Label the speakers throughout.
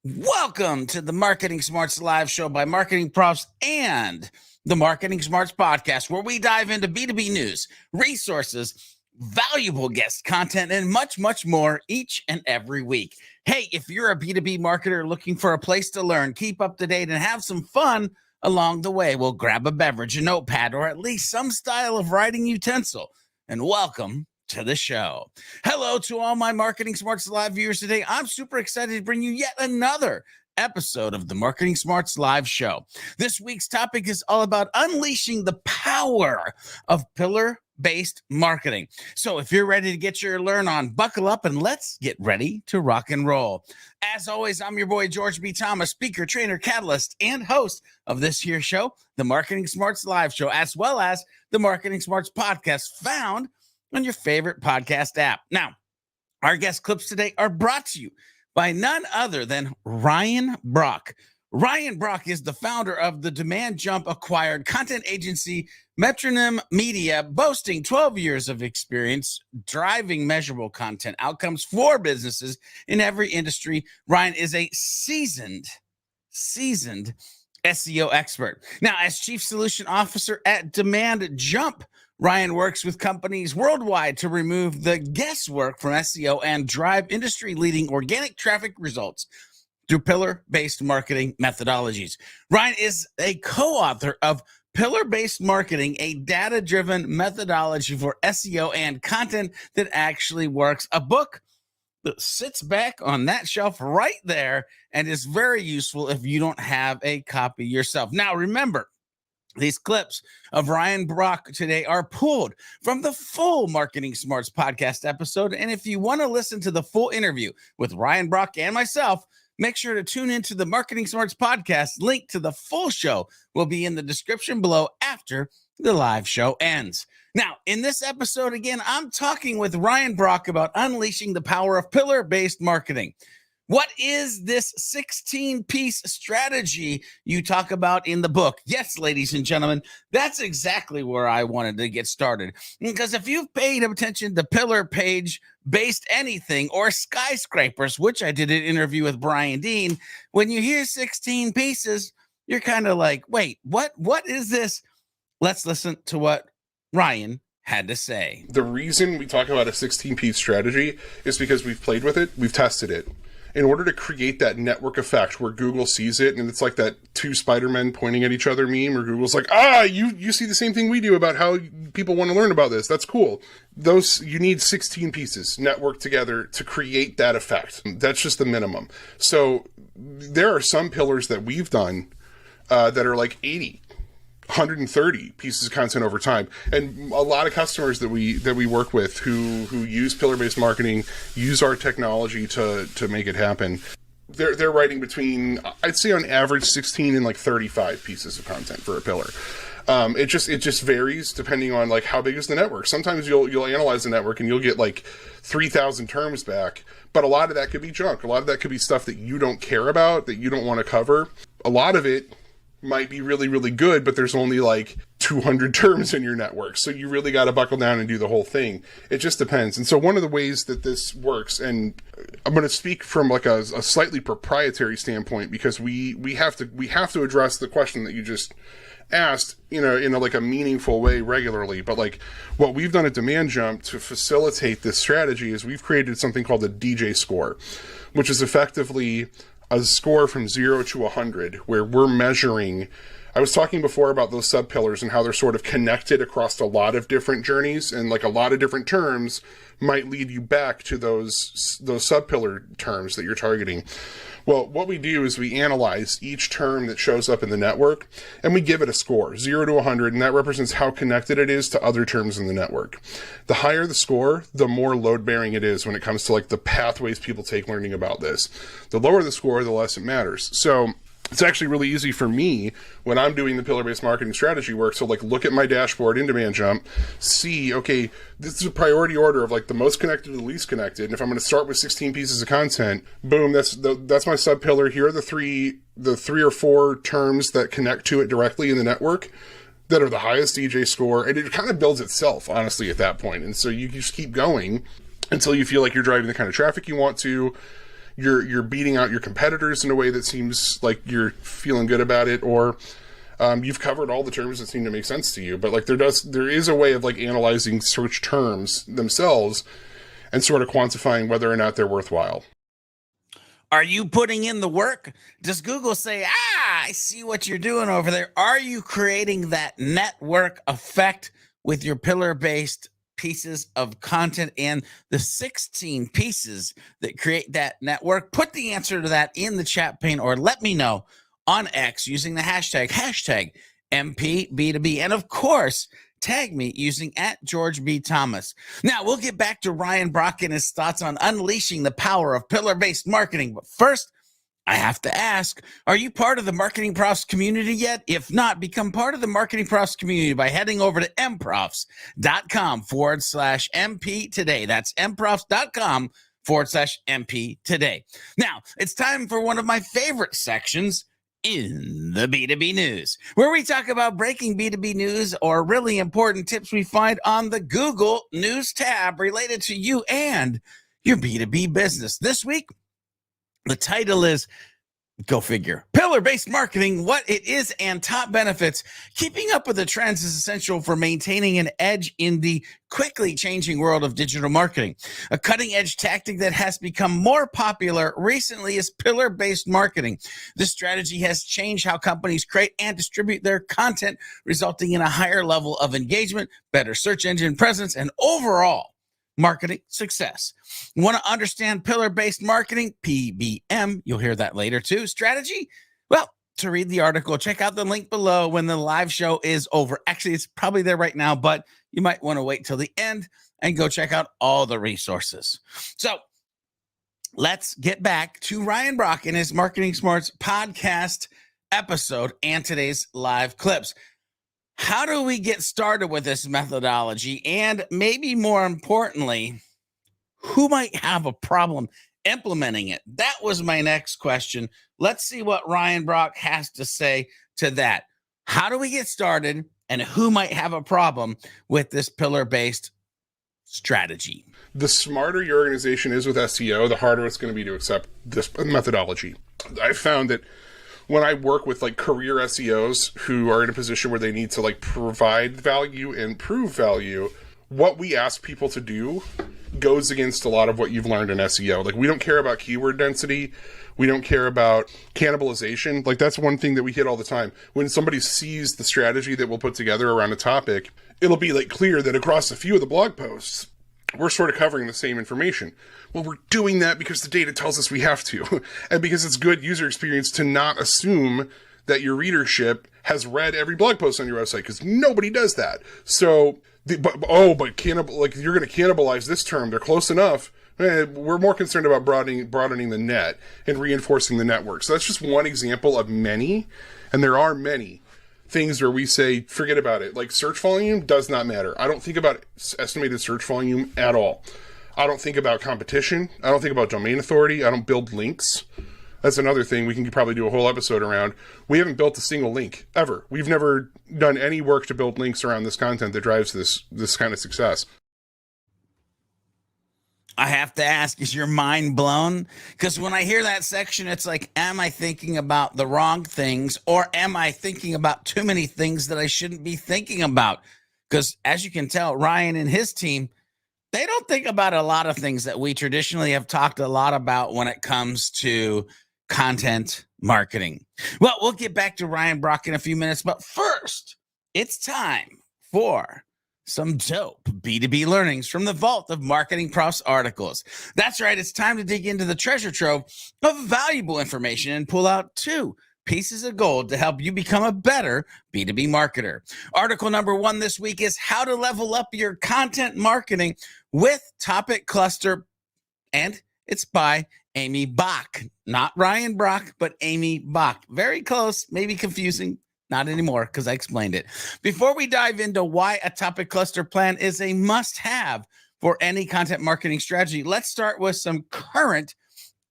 Speaker 1: Welcome to the Marketing Smarts live show by MarketingProfs and the Marketing Smarts podcast, where we dive into B2B news, resources, valuable guest content, and much, much more each and every week. Hey, if you're a B2B marketer looking for a place to learn, keep up to date, and have some fun along the way, well, grab a beverage, a notepad, or at least some style of writing utensil, and welcome to the show. Hello to all my Marketing Smarts live viewers today. I'm super excited to bring you yet another episode of the Marketing Smarts live show. This week's topic is all about unleashing the power of pillar-based marketing. So if you're ready to get your learn on, buckle up and let's get ready to rock and roll. As always, I'm your boy, George B. Thomas, speaker, trainer, catalyst, and host of this here show, the Marketing Smarts live show, as well as the Marketing Smarts podcast, found on your favorite podcast app. Now, our guest clips today are brought to you by none other than Ryan Brock. Ryan Brock is the founder of the Demand Jump acquired content agency Metronome Media, boasting 12 years of experience driving measurable content outcomes for businesses in every industry. Ryan is a seasoned SEO expert. Now, as Chief Solution Officer at Demand Jump, Ryan works with companies worldwide to remove the guesswork from SEO and drive industry-leading organic traffic results through pillar-based marketing methodologies. Ryan is a co-author of Pillar-Based Marketing, a data-driven methodology for SEO and content that actually works, a book that sits back on that shelf right there and is very useful if you don't have a copy yourself. Now, remember, these clips of Ryan Brock today are pulled from the full Marketing Smarts podcast episode. And if you want to listen to the full interview with Ryan Brock and myself, make sure to tune into the Marketing Smarts podcast. Link to the full show will be in the description below after the live show ends. Now, in this episode, again, I'm talking with Ryan Brock about unleashing the power of pillar-based marketing. What is this 16-piece strategy you talk about in the book? Yes, ladies and gentlemen, that's exactly where I wanted to get started. Because if you've paid attention to pillar page-based anything or skyscrapers, which I did an interview with Brian Dean, when you hear 16 pieces, you're kind of like, wait, what is this? Let's listen to what Ryan had to say.
Speaker 2: The reason we talk about a 16-piece strategy is because we've played with it, we've tested it. In order to create that network effect where Google sees it, and it's like that two Spider-Men pointing at each other meme where Google's like, you see the same thing we do about how people want to learn about this. That's cool. You need 16 pieces networked together to create that effect. That's just the minimum. So there are some pillars that we've done that are like 80. 130 pieces of content over time, and a lot of customers that we work with who use pillar-based marketing use our technology to make it happen. They're writing between, I'd say on average, 16 and like 35 pieces of content for a pillar. It just varies depending on like how big is the network. Sometimes you'll analyze the network and you'll get like 3,000 terms back, but a lot of that could be junk. A lot of that could be stuff that you don't care about, that you don't want to cover. A lot of it might be really, really good, but there's only like 200 terms in your network. So you really got to buckle down and do the whole thing. It just depends. And so one of the ways that this works, and I'm going to speak from like a slightly proprietary standpoint, because we have to address the question that you just asked, in a meaningful way regularly. But like what we've done at Demand Jump to facilitate this strategy is we've created something called the DJ score, which is effectively a score from 0 to 100, where we're measuring. I was talking before about those sub-pillars and how they're sort of connected across a lot of different journeys, and like a lot of different terms might lead you back to those sub-pillar terms that you're targeting. Well, what we do is we analyze each term that shows up in the network, and we give it a score, 0 to 100, and that represents how connected it is to other terms in the network. The higher the score, the more load-bearing it is when it comes to like the pathways people take learning about this. The lower the score, the less it matters. So it's actually really easy for me when I'm doing the pillar-based marketing strategy work. So like look at my dashboard in Demand Jump, see, okay, this is a priority order of like the most connected to the least connected. And if I'm going to start with 16 pieces of content, boom, that's my sub-pillar. Here are the three or four terms that connect to it directly in the network that are the highest DJ score. And it kind of builds itself, honestly, at that point. And so you just keep going until you feel like you're driving the kind of traffic you want to. you're beating out your competitors in a way that seems like you're feeling good about it, or you've covered all the terms that seem to make sense to you. But like there is a way of like analyzing search terms themselves and sort of quantifying whether or not they're worthwhile.
Speaker 1: Are you putting in the work? Does Google say, I see what you're doing over there? Are you creating that network effect with your pillar-based pieces of content and the 16 pieces that create that network? Put the answer to that in the chat pane, or let me know on X using the hashtag MPB2B. And of course, tag me using @GeorgeB.Thomas. Now, we'll get back to Ryan Brock and his thoughts on unleashing the power of pillar-based marketing. But first, I have to ask, are you part of the MarketingProfs community yet? If not, become part of the MarketingProfs community by heading over to mprofs.com/MP today. That's mprofs.com/MP today. Now, it's time for one of my favorite sections in the B2B news, where we talk about breaking B2B news or really important tips we find on the Google News tab related to you and your B2B business. This week, the title is, go figure, pillar-based marketing, what it is and top benefits. Keeping up with the trends is essential for maintaining an edge in the quickly changing world of digital marketing. A cutting-edge tactic that has become more popular recently is pillar-based marketing. This strategy has changed how companies create and distribute their content, resulting in a higher level of engagement, better search engine presence, and overall marketing success. Want to understand pillar-based marketing, PBM? You'll hear that later too. Strategy? Well, to read the article, check out the link below when the live show is over. Actually, it's probably there right now, but you might want to wait till the end and go check out all the resources. So let's get back to Ryan Brock and his Marketing Smarts podcast episode and today's live clips. How do we get started with this methodology? And maybe more importantly, who might have a problem implementing it? That was my next question. Let's see what Ryan Brock has to say to that. How do we get started, and who might have a problem with this pillar-based strategy?
Speaker 2: The smarter your organization is with SEO, the harder it's going to be to accept this methodology. I found that when I work with like career SEOs who are in a position where they need to like provide value and prove value, what we ask people to do goes against a lot of what you've learned in SEO. Like, we don't care about keyword density. We don't care about cannibalization. Like, that's one thing that we hit all the time. When somebody sees the strategy that we'll put together around a topic, it'll be like clear that across a few of the blog posts, we're sort of covering the same information. Well, we're doing that because the data tells us we have to, and because it's good user experience to not assume that your readership has read every blog post on your website, because nobody does that. So, you're going to cannibalize this term. They're close enough. We're more concerned about broadening the net and reinforcing the network. So that's just one example of many, and there are many things where we say, forget about it. Like, search volume does not matter. I don't think about estimated search volume at all. I don't think about competition. I don't think about domain authority. I don't build links. That's another thing we can probably do a whole episode around. We haven't built a single link ever. We've never done any work to build links around this content that drives this kind of success.
Speaker 1: I have to ask, is your mind blown? Because when I hear that section, it's like, am I thinking about the wrong things, or am I thinking about too many things that I shouldn't be thinking about? Because as you can tell, Ryan and his team, they don't think about a lot of things that we traditionally have talked a lot about when it comes to content marketing. Well, we'll get back to Ryan Brock in a few minutes, but first, it's time for some dope B2B learnings from the vault of MarketingProfs articles. That's right, it's time to dig into the treasure trove of valuable information and pull out 2 pieces of gold to help you become a better B2B marketer. Article number 1 this week is how to level up your content marketing with topic cluster, and it's by Amy Bach. Not Ryan Brock, but Amy Bach. Very close, maybe confusing. Not anymore, because I explained it. Before we dive into why a topic cluster plan is a must-have for any content marketing strategy, let's start with some current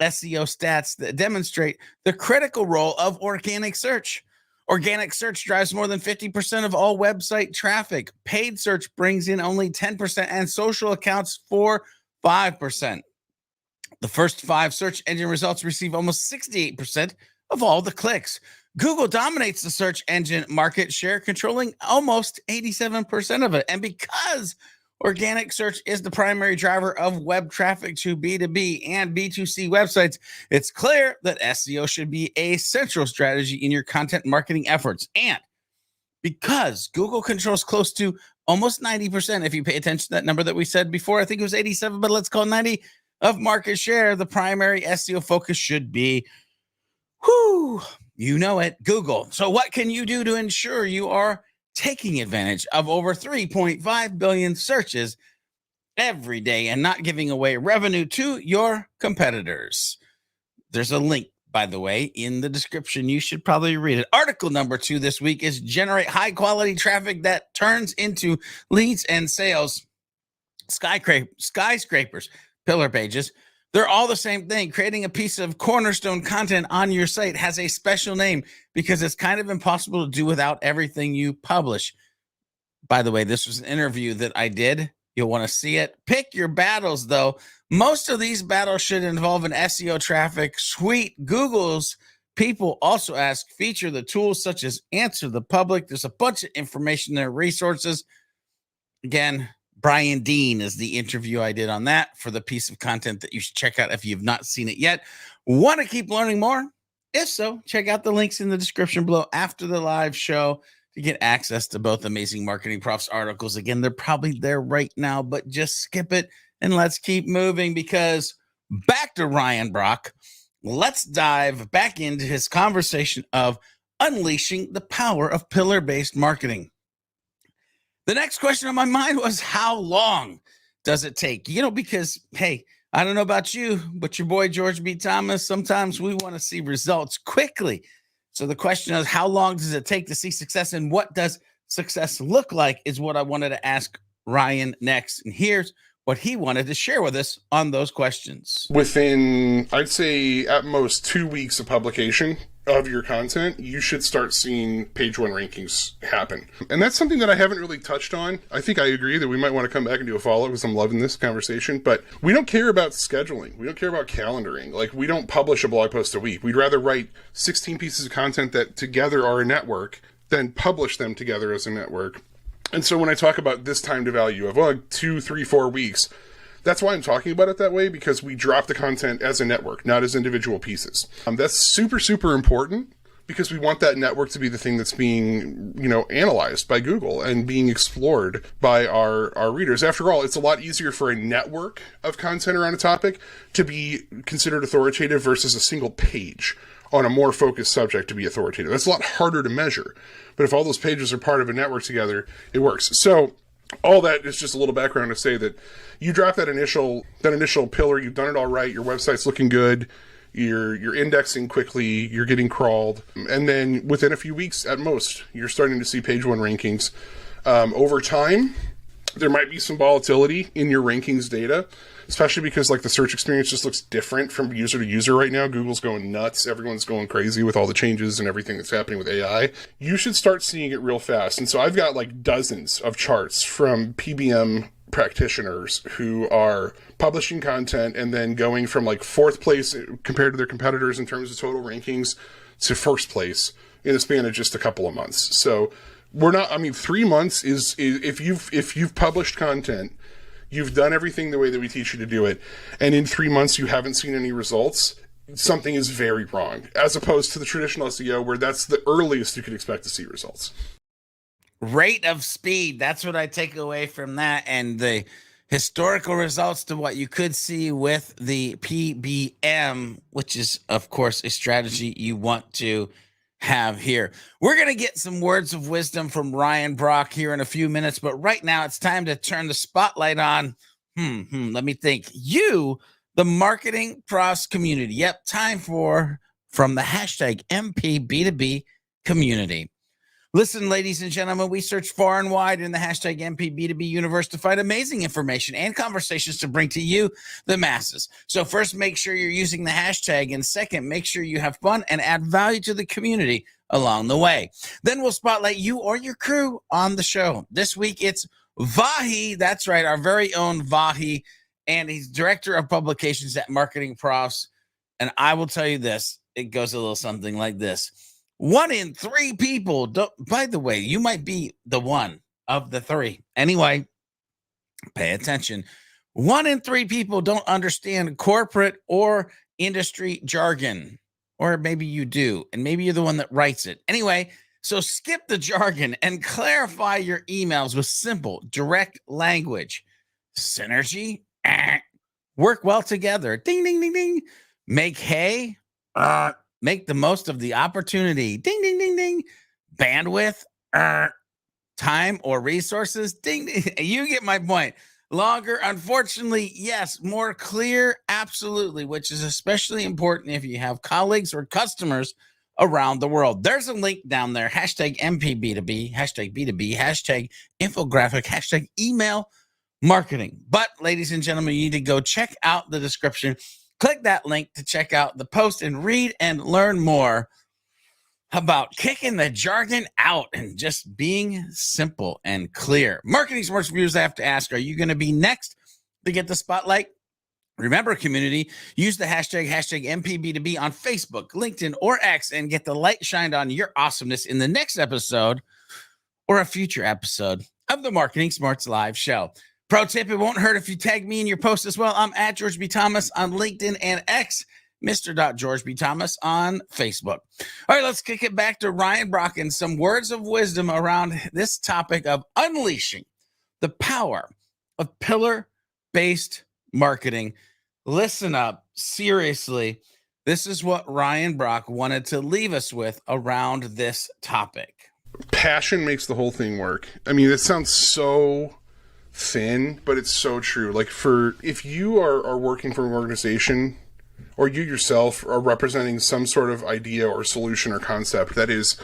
Speaker 1: SEO stats that demonstrate the critical role of organic search. Organic search drives more than 50% of all website traffic. Paid search brings in only 10%, and social accounts for 5%. The first 5 search engine results receive almost 68% of all the clicks. Google dominates the search engine market share, controlling almost 87% of it. And because organic search is the primary driver of web traffic to B2B and B2C websites, it's clear that SEO should be a central strategy in your content marketing efforts. And because Google controls close to almost 90%, if you pay attention to that number that we said before, I think it was 87, but let's call it 90 of market share, the primary SEO focus should be, you know it, Google. So what can you do to ensure you are taking advantage of over 3.5 billion searches every day and not giving away revenue to your competitors? There's a link, by the way, in the description. You should probably read it. Article number 2 this week is generate high quality traffic that turns into leads and sales. Skyscrapers, pillar pages, they're all the same thing. Creating a piece of cornerstone content on your site has a special name because it's kind of impossible to do without everything you publish. By the way, this was an interview that I did. You'll want to see it. Pick your battles, though. Most of these battles should involve an SEO traffic suite. Google's people also ask, feature the tools such as Answer the Public. There's a bunch of information there, resources. Again, Brian Dean is the interview I did on that for the piece of content that you should check out if you've not seen it yet. Want to keep learning more? If so, check out the links in the description below after the live show to get access to both Amazing Marketing Profs articles. Again, they're probably there right now, but just skip it and let's keep moving, because back to Ryan Brock. Let's dive back into his conversation of unleashing the power of pillar-based marketing. The next question on my mind was, how long does it take? Because, hey, I don't know about you, but your boy George B. Thomas, sometimes we want to see results quickly. So the question is, how long does it take to see success, and what does success look like is what I wanted to ask Ryan next. And here's what he wanted to share with us on those questions.
Speaker 2: Within, I'd say, at most 2 weeks of publication of your content, you should start seeing page 1 rankings happen. And that's something that I haven't really touched on. I think I agree that we might want to come back and do a follow-up because I'm loving this conversation, but we don't care about scheduling. We don't care about calendaring. Like, we don't publish a blog post a week. We'd rather write 16 pieces of content that together are a network than publish them together as a network. And so when I talk about this time to value of 2, 3, 4 weeks, that's why I'm talking about it that way, because we drop the content as a network, not as individual pieces. That's super, super important, because we want that network to be the thing that's being, analyzed by Google and being explored by our readers. After all, it's a lot easier for a network of content around a topic to be considered authoritative versus a single page on a more focused subject to be authoritative. That's a lot harder to measure. But if all those pages are part of a network together, it works. So all that is just a little background to say that you drop that initial pillar, you've done it all right, your website's looking good, you're indexing quickly, you're getting crawled, and then within a few weeks at most, you're starting to see page 1 rankings. Over time, there might be some volatility in your rankings data, especially because the search experience just looks different from user to user right now. Google's going nuts. Everyone's going crazy with all the changes and everything that's happening with AI. You should start seeing it real fast. And so I've got dozens of charts from PBM practitioners who are publishing content and then going from 4th place compared to their competitors in terms of total rankings to 1st place in the span of just a couple of months. So 3 months is if you've published content, you've done everything the way that we teach you to do it, and in 3 months you haven't seen any results, something is very wrong, as opposed to the traditional SEO where that's the earliest you could expect to see results.
Speaker 1: Rate of speed, that's what I take away from that, and the historical results to what you could see with the PBM, which is, of course, a strategy you want to have here. We're going to get some words of wisdom from Ryan Brock here in a few minutes, but right now it's time to turn the spotlight on, let me think, you, the Marketing Profs community. Yep, time from the hashtag MPB2B community. Listen, ladies and gentlemen, we search far and wide in the hashtag MPB2B universe to find amazing information and conversations to bring to you, the masses. So first, make sure you're using the hashtag, and second, make sure you have fun and add value to the community along the way. Then we'll spotlight you or your crew on the show. This week, it's Vahi. That's right, our very own Vahi. and he's director of publications at MarketingProfs. And I will tell you this, it goes a little something like this. 1 in 3 people don't, by the way, you might be the one of the 3. Anyway, pay attention. 1 in 3 people don't understand corporate or industry jargon, or maybe you do, and maybe you're the one that writes it. Anyway, so skip the jargon and clarify your emails with simple, direct language. Synergy, work well together. Ding, ding, ding, ding. Make hay, make the most of the opportunity. Ding, ding, ding, ding. Bandwidth, time or resources. Ding, ding. You get my point. Longer, unfortunately, yes. More clear, absolutely, which is especially important if you have colleagues or customers around the world. There's a link down there, hashtag MPB2B, hashtag B2B, hashtag infographic, hashtag email marketing. But ladies and gentlemen, you need to go check out the description. Click that link to check out the post and read and learn more about kicking the jargon out and just being simple and clear. Marketing Smarts viewers, I have to ask, are you going to be next to get the spotlight? Remember, community, use the hashtag MPB2B on Facebook, LinkedIn, or X and get the light shined on your awesomeness in the next episode or a future episode of the Marketing Smarts Live Show. Pro tip, it won't hurt if you tag me in your post as well. I'm at George B. Thomas on LinkedIn and X, Mr. George B. Thomas on Facebook. All right, let's kick it back to Ryan Brock and some words of wisdom around this topic of unleashing the power of pillar-based marketing. Listen up, seriously. This is what Ryan Brock wanted to leave us with around this topic.
Speaker 2: Passion makes the whole thing work. I mean, it sounds so thin, but it's so true. Like, if you are working for an organization, or you yourself are representing some sort of idea or solution or concept that is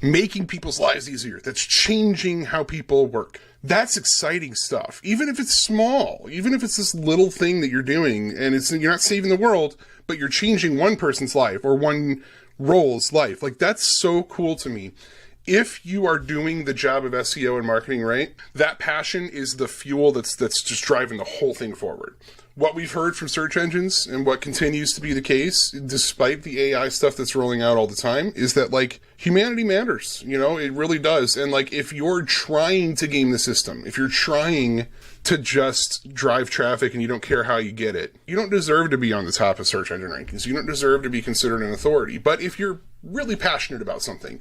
Speaker 2: making people's lives easier, that's changing how people work, that's exciting stuff. Even if it's small, even if it's this little thing that you're doing, and you're not saving the world, but you're changing one person's life or one role's life. Like, that's so cool to me. If you are doing the job of SEO and marketing right, that passion is the fuel that's just driving the whole thing forward. What we've heard from search engines and what continues to be the case, despite the AI stuff that's rolling out all the time, is that, like, humanity matters. You know, it really does. And, like, if you're trying to game the system, if you're trying to just drive traffic and you don't care how you get it, you don't deserve to be on the top of search engine rankings. You don't deserve to be considered an authority. But if you're really passionate about something,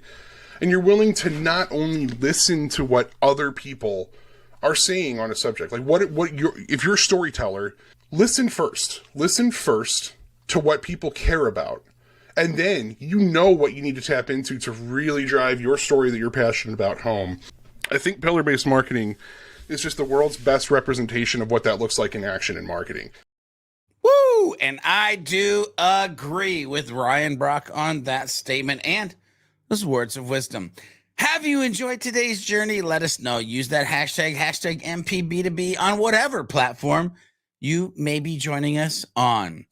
Speaker 2: and you're willing to not only listen to what other people are saying on a subject, like if you're a storyteller, listen first to what people care about. And then you know what you need to tap into to really drive your story that you're passionate about home. I think pillar-based marketing is just the world's best representation of what that looks like in action in marketing.
Speaker 1: Woo! And I do agree with Ryan Brock on that statement and those words of wisdom. Have you enjoyed today's journey? Let us know. Use that hashtag MPB2B on whatever platform you may be joining us on.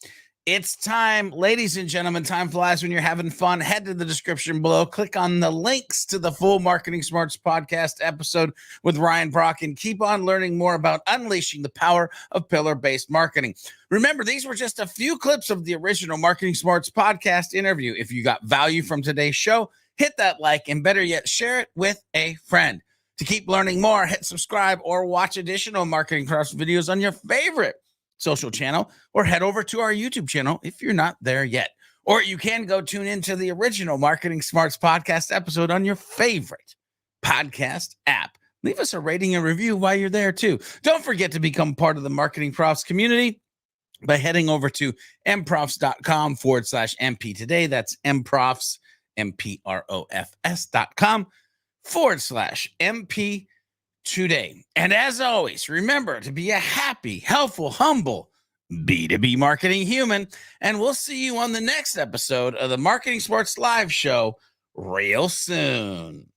Speaker 1: It's time, ladies and gentlemen. Time flies when you're having fun. Head to the description below. Click on the links to the full Marketing Smarts podcast episode with Ryan Brock and keep on learning more about unleashing the power of pillar-based marketing. Remember, these were just a few clips of the original Marketing Smarts podcast interview. If you got value from today's show, hit that like and better yet, share it with a friend. To keep learning more, hit subscribe or watch additional MarketingProfs videos on your favorite social channel or head over to our YouTube channel if you're not there yet. Or you can go tune into the original Marketing Smarts podcast episode on your favorite podcast app. Leave us a rating and review while you're there too. Don't forget to become part of the MarketingProfs community by heading over to mprofs.com/MP today. That's mprofs, MPROFS.com/MP today. And as always, remember to be a happy, helpful, humble B2B marketing human. And we'll see you on the next episode of the Marketing Smarts Live Show real soon.